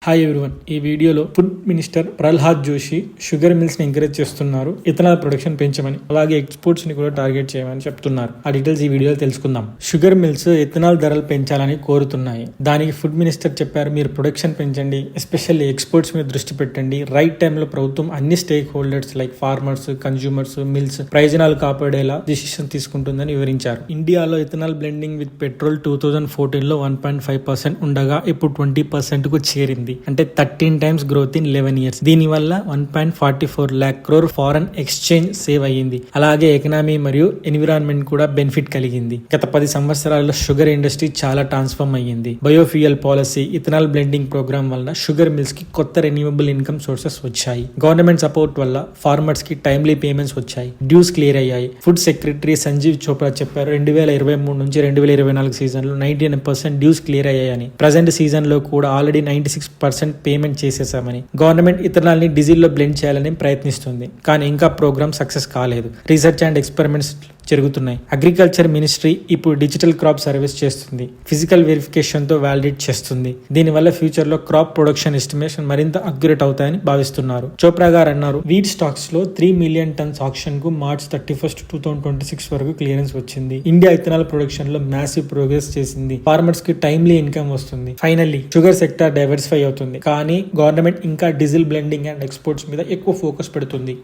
Hi everyone. ఈ వీడియోలో food minister Prahlad Joshi sugar mills ని ఎంకరేజ్ చేస్తున్నారు. ఇథనాల్ ప్రొడక్షన్ పెంచమని, అలాగే ఎక్స్పోర్ట్స్ ని కూడా టార్గెట్ చేయమని చెప్తున్నారు. ఆ డీటెయిల్స్ ఈ వీడియోలో తెలుసుకుందాం. షుగర్ మిల్స్ ఇథనాల్ ధరలు పెంచాలని కోరుతున్నాయి. దానికి ఫుడ్ మినిస్టర్ చెప్పారు, మీరు ప్రొడక్షన్ పెంచండి, ఎస్పెషల్లీ ఎక్స్పోర్ట్స్ మీద దృష్టి పెట్టండి. రైట్ టైంలో ప్రభుత్వం అన్ని stake holders like farmers, consumers, mills ప్రయోజనాలు కాపాడేలా డిసిషన్ తీసుకుంటుందని వివరించారు. ఇండియాలో ఇథనాల్ బ్లెండింగ్ విత్ పెట్రోల్ 2014 లో 1.5% ఉండగా ఇప్పుడు 20% కు చేరింది. అంటే 13 times గ్రోత్ ఇన్ 11 years. దీని వల్ల 1.44 lakh crore foreign exchange save అయ్యింది. అలాగే ఎకనామీ మరియు ఎన్విరాన్మెంట్ కూడా బెనిఫిట్ కలిగింది. గత 10 సంవత్సరాల్లో షుగర్ ఇండస్ట్రీ చాలా ట్రాన్స్ఫార్మ్ అయ్యింది. Biofuel policy, ethanol blending programme వల్ల షుగర్ మిల్స్ కి కొత్త రెన్యూవబుల్ ఇన్కమ్ సోర్సెస్ వచ్చాయి. గవర్నమెంట్ సపోర్ట్ వల్ల ఫార్మర్స్ కి టైమ్లీ పేమెంట్స్ వచ్చాయి. డ్యూస్ క్లియర్ అయ్యాయి. ఫుడ్ సెక్రటరీ సంజీవ్ చోప్రా చెప్పారు, 2023 నుంచి 2024 సీజన్ లో 99% డ్యూస్ క్లియర్ అయ్యాయని. ప్రజెంట్ సీజన్ లో కూడా ఆల్రెడీ 96% పేమెంట్ చేసేసామని. గవర్నమెంట్ ఇథనాల్ ని డీజిల్ లో బ్లెండ్ చేయాలని ప్రయత్నిస్తుంది, కానీ ఇంకా ప్రోగ్రామ్ సక్సెస్ కాలేదు. రీసెర్చ్ అండ్ ఎక్స్పెరిమెంట్స్ జరుగుతున్నాయి. అగ్రికల్చర్ మినిస్ట్రీ ఇప్పుడు డిజిటల్ క్రాప్ సర్వీస్ చేస్తుంది. ఫిజికల్ వెరిఫికేషన్ తో వ్యాలిడేట్ చేస్తుంది. దీనివల్ల ఫ్యూచర్ లో క్రాప్ ప్రొడక్షన్ ఎస్టిమేషన్ మరింత అక్యురేట్ అవుతాయని భావిస్తున్నారు. చోప్రా గారు అన్నారు, వీట్ స్టాక్స్ లో 3 million tons ఆక్షన్ కు March 31, 2026 వరకు క్లియరెన్స్ వచ్చింది. ఇండియా ఇథనాల్ ప్రొడక్షన్ లో మ్యాసివ్ ప్రోగ్రెస్ చేసింది. ఫార్మర్స్ కి టైమ్లీ ఇన్కమ్ వస్తుంది. ఫైనల్లీ షుగర్ సెక్టర్ డైవర్సిఫై అవుతుంది, కానీ గవర్నమెంట్ ఇంకా డీజిల్ బ్లెండింగ్ అండ్ ఎక్స్పోర్ట్స్ మీద ఎక్కువ ఫోకస్ పెడుతుంది.